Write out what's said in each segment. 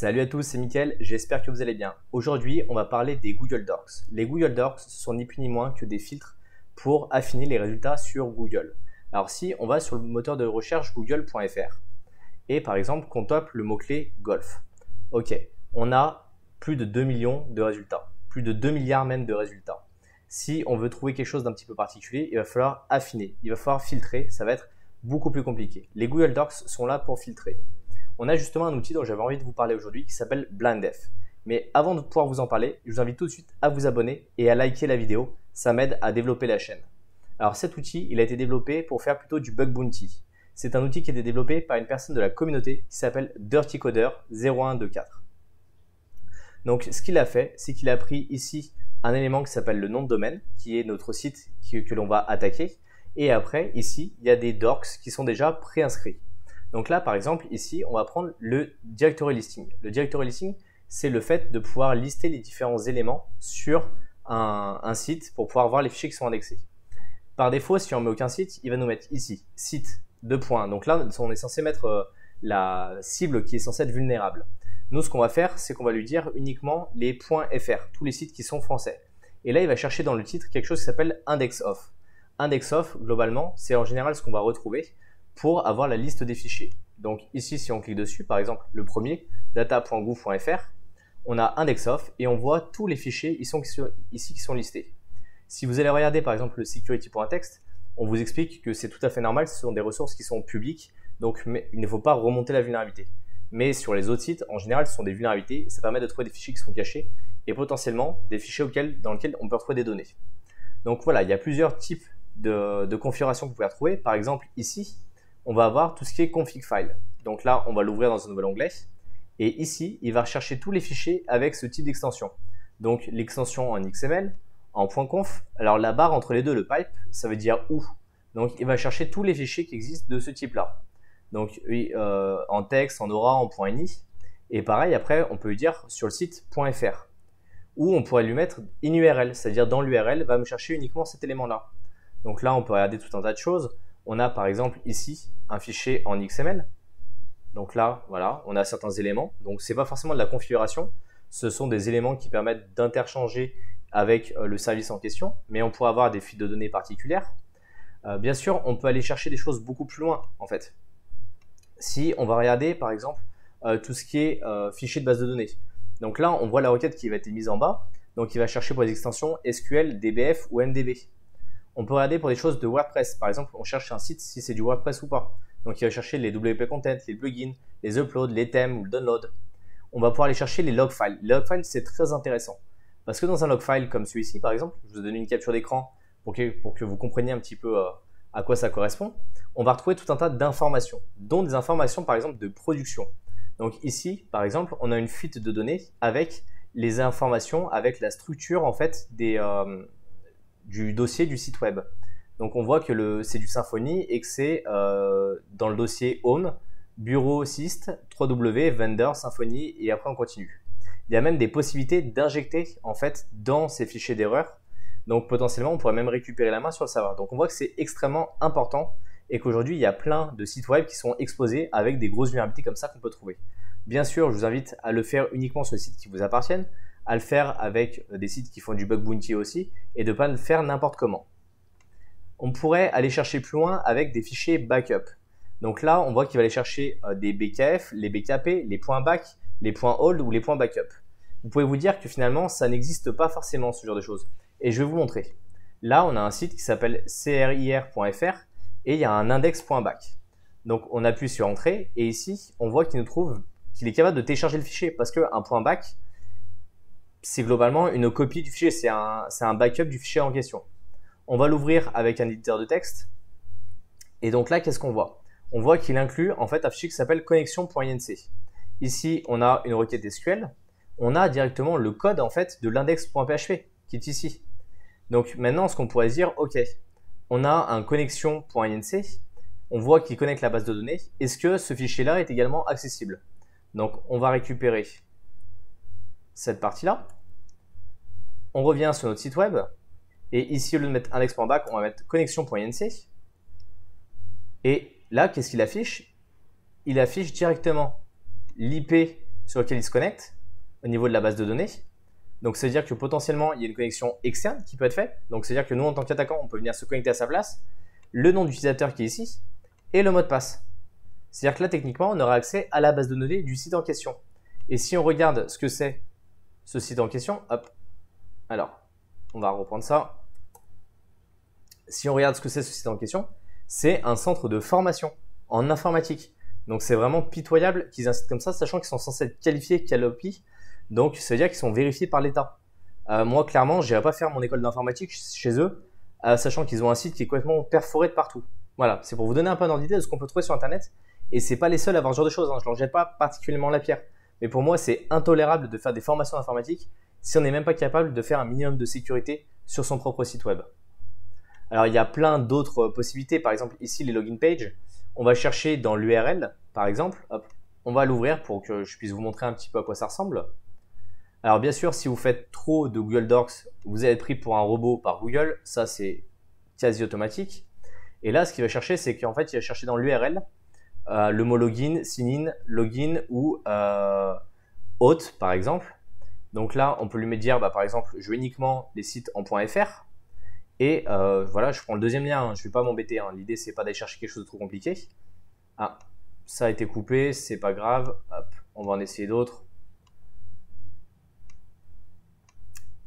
Salut à tous, c'est Mickaël, j'espère que vous allez bien. Aujourd'hui, on va parler des Google Docs. Les Google Docs, ce sont ni plus ni moins que des filtres pour affiner les résultats sur Google. Alors si on va sur le moteur de recherche google.fr et par exemple qu'on tape le mot-clé golf. Ok, on a plus de 2 millions de résultats, plus de 2 milliards même de résultats. Si on veut trouver quelque chose d'un petit peu particulier, il va falloir affiner, il va falloir filtrer, ça va être beaucoup plus compliqué. Les Google Docs sont là pour filtrer. On a justement un outil dont j'avais envie de vous parler aujourd'hui qui s'appelle BlindF. Mais avant de pouvoir vous en parler, je vous invite tout de suite à vous abonner et à liker la vidéo. Ça m'aide à développer la chaîne. Alors cet outil, il a été développé pour faire plutôt du bug bounty. C'est un outil qui a été développé par une personne de la communauté qui s'appelle DirtyCoder0124. Donc ce qu'il a fait, c'est qu'il a pris ici un élément qui s'appelle le nom de domaine, qui est notre site que l'on va attaquer. Et après, ici, il y a des docs qui sont déjà préinscrits. Donc là, par exemple, ici, on va prendre le directory listing. Le directory listing, c'est le fait de pouvoir lister les différents éléments sur un site pour pouvoir voir les fichiers qui sont indexés. Par défaut, si on ne met aucun site, il va nous mettre ici, site, 2 points. Donc là, on est censé mettre la cible qui est censée être vulnérable. Nous, ce qu'on va faire, c'est qu'on va lui dire uniquement les .fr, tous les sites qui sont français. Et là, il va chercher dans le titre quelque chose qui s'appelle index of. Index of, globalement, c'est en général ce qu'on va retrouver pour avoir la liste des fichiers. Donc ici, si on clique dessus, par exemple le premier, data.gouv.fr, on a index of et on voit tous les fichiers ici qui sont listés. Si vous allez regarder par exemple le security.txt, on vous explique que c'est tout à fait normal, ce sont des ressources qui sont publiques, donc il ne faut pas remonter la vulnérabilité. Mais sur les autres sites, en général, ce sont des vulnérabilités, ça permet de trouver des fichiers qui sont cachés et potentiellement des fichiers dans lesquels on peut retrouver des données. Donc voilà, il y a plusieurs types de configurations que vous pouvez retrouver. Par exemple ici, on va avoir tout ce qui est config file. Donc là, on va l'ouvrir dans un nouvel onglet. Et ici, il va rechercher tous les fichiers avec ce type d'extension. Donc l'extension en XML, en .conf. Alors la barre entre les deux, le pipe, ça veut dire où. Donc il va chercher tous les fichiers qui existent de ce type-là. Donc en texte, en aura, en .ini. Et pareil, après, on peut lui dire sur le site .fr. Ou on pourrait lui mettre in URL, c'est-à-dire dans l'URL, va me chercher uniquement cet élément-là. Donc là, on peut regarder tout un tas de choses. On a par exemple ici un fichier en XML. Donc là, voilà, on a certains éléments. Donc ce n'est pas forcément de la configuration. Ce sont des éléments qui permettent d'interchanger avec le service en question. Mais on pourrait avoir des fuites de données particulières. Bien sûr, on peut aller chercher des choses beaucoup plus loin en fait. Si on va regarder par exemple tout ce qui est fichier de base de données. Donc là, on voit la requête qui va être mise en bas. Donc il va chercher pour les extensions SQL, DBF ou MDB. On peut regarder pour des choses de WordPress. Par exemple, on cherche un site si c'est du WordPress ou pas. Donc, il va chercher les WP Content, les plugins, les uploads, les thèmes ou le download. On va pouvoir aller chercher les log files. Les log files, c'est très intéressant. Parce que dans un log file comme celui-ci, par exemple, je vous ai donné une capture d'écran pour que vous compreniez un petit peu à quoi ça correspond. On va retrouver tout un tas d'informations, dont des informations, par exemple, de production. Donc ici, par exemple, on a une fuite de données avec les informations, avec la structure, en fait, du dossier du site web. Donc on voit que c'est du Symfony et que c'est dans le dossier Home, Bureau Syst, 3W, Vendor, Symfony et après on continue. Il y a même des possibilités d'injecter en fait dans ces fichiers d'erreur. Donc potentiellement on pourrait même récupérer la main sur le serveur. Donc on voit que c'est extrêmement important et qu'aujourd'hui il y a plein de sites web qui sont exposés avec des grosses vulnérabilités comme ça qu'on peut trouver. Bien sûr, je vous invite à le faire uniquement sur les sites qui vous appartiennent, à le faire avec des sites qui font du bug bounty aussi et de ne pas le faire n'importe comment. On pourrait aller chercher plus loin avec des fichiers backup. Donc là, on voit qu'il va aller chercher des BKF, les BKP, les .back, les .hold ou les .backup. Vous pouvez vous dire que finalement, ça n'existe pas forcément ce genre de choses. Et je vais vous montrer. Là, on a un site qui s'appelle crir.fr et il y a un index.back. Donc on appuie sur Entrée et ici, on voit qu'il est capable de télécharger le fichier parce qu'un .back, c'est globalement une copie du fichier, c'est un backup du fichier en question. On va l'ouvrir avec un éditeur de texte. Et donc là, qu'est-ce qu'on voit? On voit qu'il inclut en fait un fichier qui s'appelle connexion.inc. Ici, on a une requête SQL. On a directement le code en fait de l'index.php qui est ici. Donc maintenant, ce qu'on pourrait dire, ok, on a un connexion.inc. On voit qu'il connecte la base de données. Est-ce que ce fichier-là est également accessible? Donc on va récupérer cette partie-là. On revient sur notre site web. Et ici, au lieu de mettre index.back, on va mettre connexion.inc. Et là, qu'est-ce qu'il affiche? Il affiche directement l'IP sur lequel il se connecte au niveau de la base de données. Donc, c'est-à-dire que potentiellement, il y a une connexion externe qui peut être faite. Donc, c'est-à-dire que nous, en tant qu'attaquant, on peut venir se connecter à sa place, le nom d'utilisateur qui est ici et le mot de passe. C'est-à-dire que là, techniquement, on aura accès à la base de données du site en question. Et si on regarde ce que c'est ce site en question, hop, alors, on va reprendre ça. Si on regarde ce que c'est ce site en question, c'est un centre de formation en informatique. Donc, c'est vraiment pitoyable qu'ils incitent comme ça, sachant qu'ils sont censés être qualifiés Calliope. Donc, ça veut dire qu'ils sont vérifiés par l'État. Moi, clairement, je n'irai pas faire mon école d'informatique chez eux, sachant qu'ils ont un site qui est complètement perforé de partout. Voilà, c'est pour vous donner un peu d'idée de ce qu'on peut trouver sur Internet. Et c'est pas les seuls à avoir ce genre de choses, hein. Je ne leur jette pas particulièrement la pierre. Mais pour moi, c'est intolérable de faire des formations informatiques si on n'est même pas capable de faire un minimum de sécurité sur son propre site web. Alors, il y a plein d'autres possibilités. Par exemple, ici, les login pages. On va chercher dans l'URL, par exemple. Hop, on va l'ouvrir pour que je puisse vous montrer un petit peu à quoi ça ressemble. Alors, bien sûr, si vous faites trop de Google Docs, vous allez être pris pour un robot par Google. Ça, c'est quasi automatique. Et là, ce qu'il va chercher, c'est qu'en fait, il va chercher dans l'URL le mot login, sign in, login ou hôte, par exemple. Donc là, on peut lui dire, par exemple, je veux uniquement les sites en .fr. Et voilà, je prends le deuxième lien, hein. Je ne vais pas m'embêter, hein. L'idée, c'est pas d'aller chercher quelque chose de trop compliqué. Ah, ça a été coupé, c'est pas grave. Hop, on va en essayer d'autres.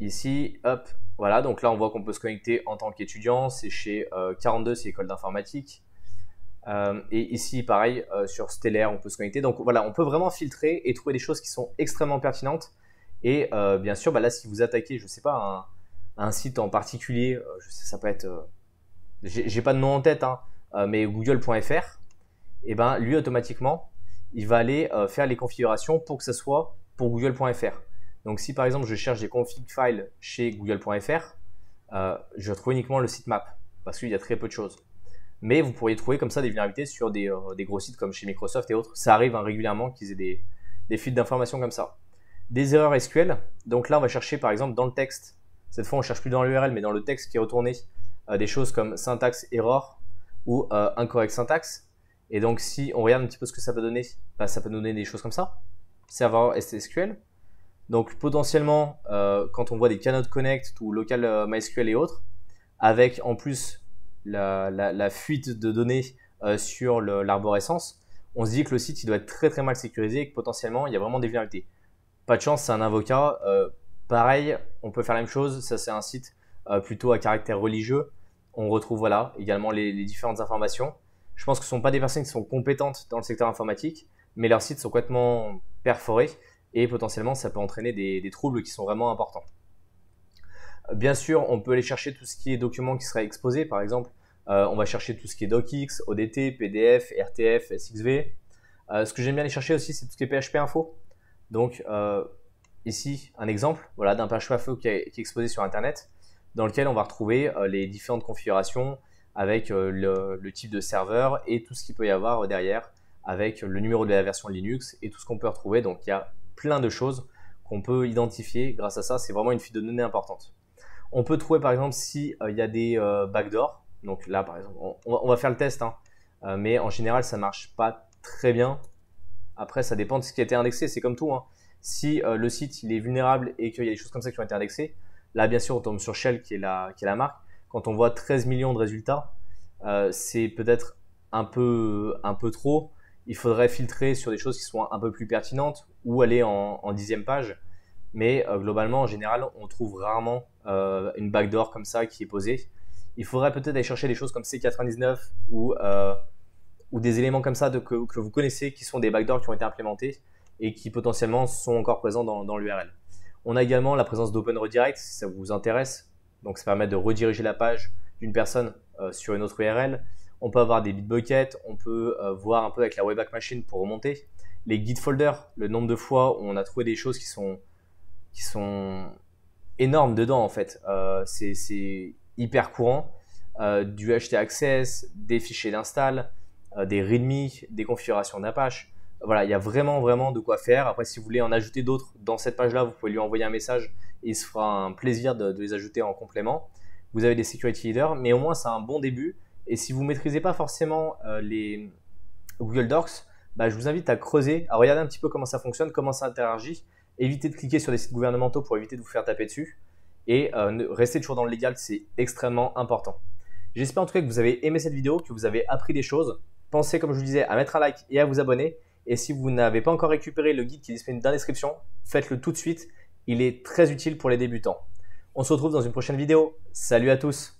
Ici, hop, voilà. Donc là, on voit qu'on peut se connecter en tant qu'étudiant. C'est chez 42, c'est école d'informatique. Et ici, pareil, sur Stellaire, on peut se connecter. Donc voilà, on peut vraiment filtrer et trouver des choses qui sont extrêmement pertinentes. Et bien sûr, là, si vous attaquez, je ne sais pas, un site en particulier, ça peut être, j'ai pas de nom en tête, hein, mais google.fr, et ben lui automatiquement, il va aller faire les configurations pour que ça soit pour google.fr. Donc si par exemple je cherche des config files chez google.fr, je trouve uniquement le sitemap parce qu'il y a très peu de choses. Mais vous pourriez trouver comme ça des vulnérabilités sur des gros sites comme chez Microsoft et autres. Ça arrive régulièrement qu'ils aient des fuites d'informations comme ça. Des erreurs SQL. Donc là, on va chercher par exemple dans le texte. Cette fois, on ne cherche plus dans l'URL, mais dans le texte qui est retourné, des choses comme syntaxe error ou incorrect syntaxe. Et donc, si on regarde un petit peu ce que ça peut donner, ça peut donner des choses comme ça. Serveur SQL. Donc, potentiellement, quand on voit des cannot connect ou local MySQL et autres, avec en plus la fuite de données sur l'arborescence, on se dit que le site il doit être très très mal sécurisé et que potentiellement il y a vraiment des vulnérabilités. Pas de chance, c'est un avocat. Pareil, on peut faire la même chose. Ça, c'est un site plutôt à caractère religieux. On retrouve voilà, également les différentes informations. Je pense que ce ne sont pas des personnes qui sont compétentes dans le secteur informatique, mais leurs sites sont complètement perforés et potentiellement ça peut entraîner des troubles qui sont vraiment importants. Bien sûr, on peut aller chercher tout ce qui est documents qui seraient exposés. Par exemple, on va chercher tout ce qui est docx, ODT, PDF, RTF, SXV. Ce que j'aime bien aller chercher aussi, c'est tout ce qui est PHP info. Donc, ici, un exemple voilà, d'un PHP info qui est exposé sur Internet, dans lequel on va retrouver les différentes configurations avec le type de serveur et tout ce qu'il peut y avoir derrière, avec le numéro de la version Linux et tout ce qu'on peut retrouver. Donc, il y a plein de choses qu'on peut identifier grâce à ça. C'est vraiment une fuite de données importante. On peut trouver par exemple s'il y a des backdoors. Donc là par exemple, on va faire le test, hein. Mais en général ça ne marche pas très bien. Après ça dépend de ce qui a été indexé, c'est comme tout, hein. Si le site il est vulnérable et qu'il y a des choses comme ça qui ont été indexées, là bien sûr on tombe sur Shell qui est la marque. Quand on voit 13 millions de résultats, c'est peut-être un peu trop. Il faudrait filtrer sur des choses qui sont un peu plus pertinentes ou aller en 10e page. Mais globalement, en général, on trouve rarement une backdoor comme ça qui est posée. Il faudrait peut-être aller chercher des choses comme C99 ou des éléments comme ça que vous connaissez qui sont des backdoors qui ont été implémentés et qui potentiellement sont encore présents dans l'URL. On a également la présence d'Open Redirect si ça vous intéresse. Donc ça permet de rediriger la page d'une personne sur une autre URL. On peut avoir des Bitbucket, on peut voir un peu avec la Wayback Machine pour remonter. Les Git folders, le nombre de fois où on a trouvé des choses qui sont énormes dedans en fait. C'est hyper courant. Du htaccess, des fichiers d'install, des readme, des configurations d'Apache. Voilà, il y a vraiment de quoi faire. Après, si vous voulez en ajouter d'autres dans cette page-là, vous pouvez lui envoyer un message et il se fera un plaisir de les ajouter en complément. Vous avez des security leaders, mais au moins c'est un bon début. Et si vous ne maîtrisez pas forcément les Google Docs, je vous invite à creuser, à regarder un petit peu comment ça fonctionne, comment ça interagit. Évitez de cliquer sur des sites gouvernementaux pour éviter de vous faire taper dessus. Et restez toujours dans le légal, c'est extrêmement important. J'espère en tout cas que vous avez aimé cette vidéo, que vous avez appris des choses. Pensez, comme je vous disais, à mettre un like et à vous abonner. Et si vous n'avez pas encore récupéré le guide qui est disponible dans la description, faites-le tout de suite. Il est très utile pour les débutants. On se retrouve dans une prochaine vidéo. Salut à tous!